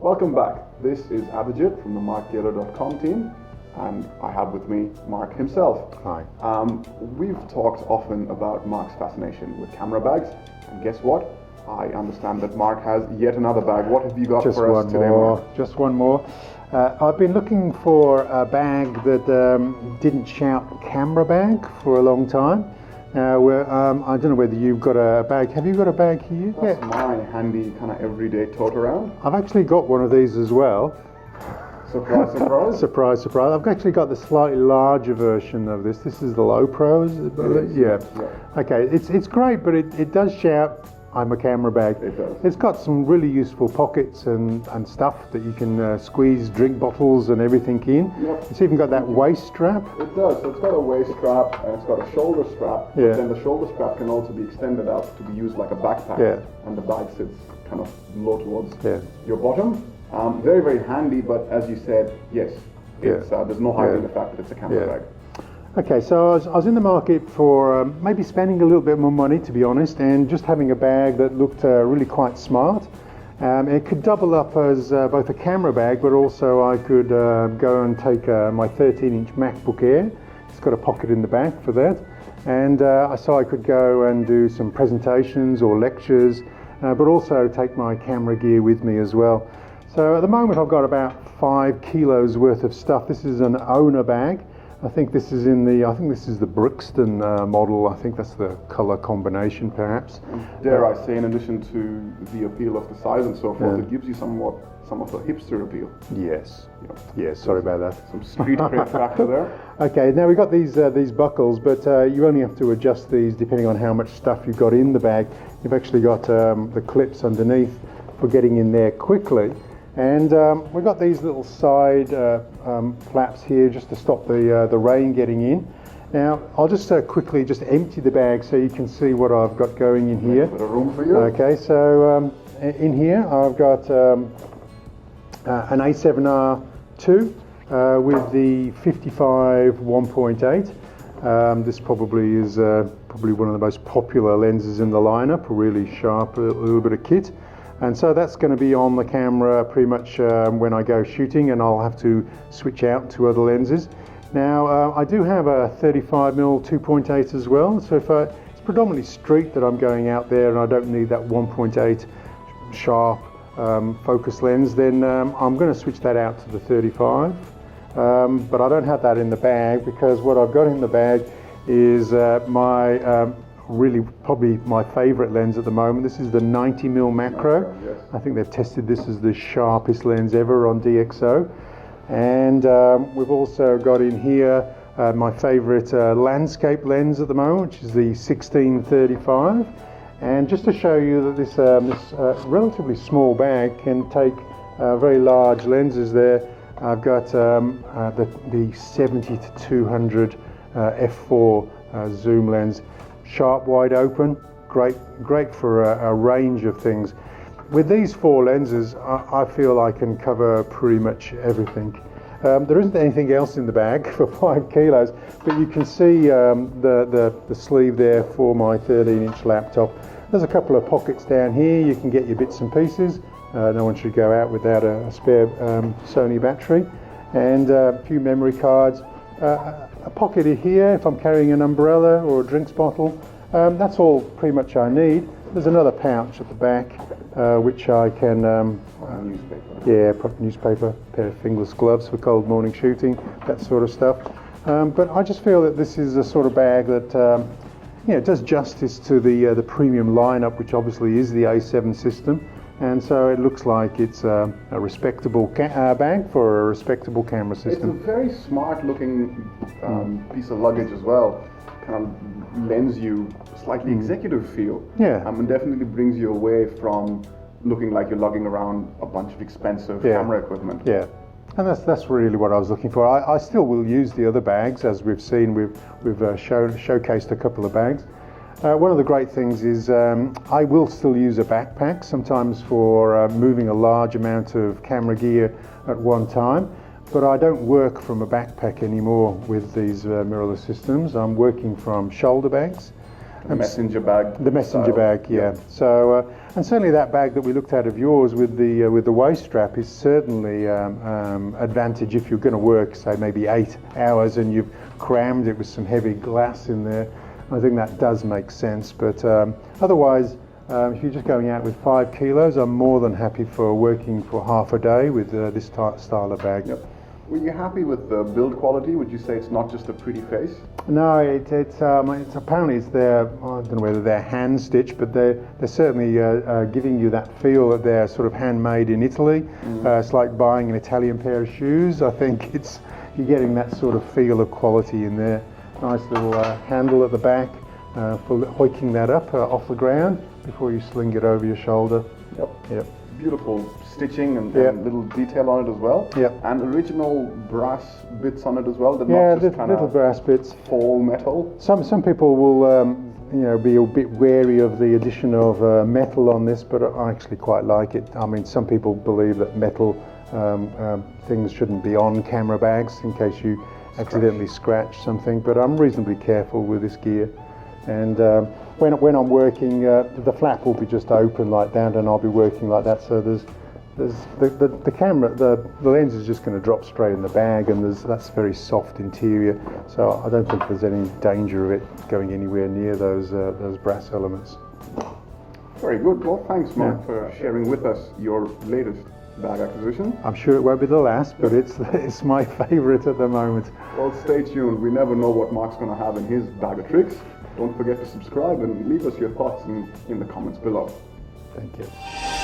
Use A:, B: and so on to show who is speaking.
A: Welcome back. This is Abhijit from the MarkGator.com team, and I have with me Mark himself.
B: Hi.
A: We've talked often about Mark's fascination with camera bags, and guess what? I understand that Mark has yet another bag. What have you got for us today, Mark?
B: Just one more. I've been looking for a bag that didn't shout camera bag for a long time. I don't know whether you've got a bag. Have you got a bag here?
A: That's my handy kind of everyday tote around.
B: I've actually got one of these as well.
A: Surprise, surprise.
B: Surprise, surprise. I've actually got the slightly larger version of this. This is the Low Pro, is it? Yeah. Okay, it's great, but it does shout, I'm a camera bag.
A: It does.
B: It's got some really useful pockets and stuff that you can squeeze drink bottles and everything in.
A: Yep.
B: It's even got that waist strap.
A: It does. So it's got a waist strap and it's got a shoulder strap.
B: Yeah.
A: But then the shoulder strap can also be extended out to be used like a backpack.
B: Yeah.
A: And the bag sits kind of low towards
B: Yeah.
A: your bottom. Very, very handy, but as you said, yes, it's, there's no hiding the fact that it's a camera bag.
B: Okay, so I was in the market for maybe spending a little bit more money, to be honest, and just having a bag that looked really quite smart. It could double up as both a camera bag, but also I could go and take my 13-inch Macbook Air. It's got a pocket in the back for that. And so I could go and do some presentations or lectures, but also take my camera gear with me as well. So at the moment I've got about 5 kilos worth of stuff. This is an ONA bag. I think this is the Brixton model. I think that's the color combination, perhaps.
A: Dare I say, in addition to the appeal of the size and so forth, it gives you some of the hipster appeal.
B: Yes. Yes. Sorry about that.
A: Some street cred factor there.
B: Okay. Now we've got these buckles, but you only have to adjust these depending on how much stuff you've got in the bag. You've actually got the clips underneath for getting in there quickly. And we've got these little side flaps here just to stop the rain getting in. Now I'll just quickly just empty the bag so you can see what I've got going in here.
A: A bit of room for you.
B: Okay, so in here I've got an A7R2 with the 55 1.8. This probably is probably one of the most popular lenses in the lineup. Really sharp, a little bit of kit. And so that's going to be on the camera pretty much when I go shooting, and I'll have to switch out to other lenses. Now I do have a 35mm 2.8 as well, so if it's predominantly street that I'm going out there and I don't need that 1.8 sharp focus lens, then I'm going to switch that out to the 35. But I don't have that in the bag because what I've got in the bag is my really probably my favorite lens at the moment. This is the 90mm macro.
A: Yes.
B: I think they've tested this as the sharpest lens ever on DxO. And we've also got in here my favorite landscape lens at the moment, which is the 1635. And just to show you that this relatively small bag can take very large lenses there, I've got the 70-200 F4 zoom lens. Sharp, wide open, great for a range of things. With these 4 lenses, I feel I can cover pretty much everything. There isn't anything else in the bag for 5 kilos, but you can see the sleeve there for my 13-inch laptop. There's a couple of pockets down here. You can get your bits and pieces. No one should go out without a spare Sony battery, and a few memory cards. A pocket here if I'm carrying an umbrella or a drinks bottle. That's all pretty much I need. There's another pouch at the back which I can newspaper, pair of fingerless gloves for cold morning shooting, that sort of stuff. But I just feel that this is a sort of bag that does justice to the premium lineup, which obviously is the A7 system. And so it looks like it's a respectable bag for a respectable camera system.
A: It's a very smart looking piece of luggage as well. Kind of lends you a slightly executive feel.
B: Yeah.
A: And definitely brings you away from looking like you're lugging around a bunch of expensive camera equipment.
B: Yeah. And that's really what I was looking for. I still will use the other bags, as we've seen. We've showcased a couple of bags. One of the great things is I will still use a backpack sometimes for moving a large amount of camera gear at one time, but I don't work from a backpack anymore with these mirrorless systems. I'm working from shoulder bags.
A: The messenger bag.
B: The messenger
A: style.
B: bag, yeah. So, and certainly that bag that we looked at of yours with the waist strap is certainly advantage if you're going to work, say maybe 8 hours and you've crammed it with some heavy glass in there. I think that does make sense. But otherwise, if you're just going out with 5 kilos, I'm more than happy for working for half a day with this style of bag.
A: Yep. Were you happy with the build quality? Would you say it's not just a pretty face?
B: No, it's apparently it's their, I don't know whether they're hand stitched, but they're certainly giving you that feel that they're sort of handmade in Italy. It's like buying an Italian pair of shoes. I think you're getting that sort of feel of quality in there. Nice little handle at the back for hoiking that up off the ground before you sling it over your shoulder. Yep.
A: Beautiful stitching and little detail on it as well.
B: Yep.
A: And original brass bits on it as well.
B: Yeah,
A: not just kind
B: little
A: of
B: brass bits.
A: Fall metal.
B: Some people will be a bit wary of the addition of metal on this, but I actually quite like it. I mean, some people believe that metal things shouldn't be on camera bags in case you accidentally scratch something, but I'm reasonably careful with this gear. And when I'm working, the flap will be just open like that, and I'll be working like that. So there's the camera, the lens is just going to drop straight in the bag, and that's very soft interior. So I don't think there's any danger of it going anywhere near those brass elements.
A: Very good. Well, thanks, Mark, for sharing with us your latest bag acquisition.
B: I'm sure it won't be the last, but it's my favourite at the moment.
A: Well, stay tuned. We never know what Mark's going to have in his bag of tricks. Don't forget to subscribe and leave us your thoughts in the comments below.
B: Thank you.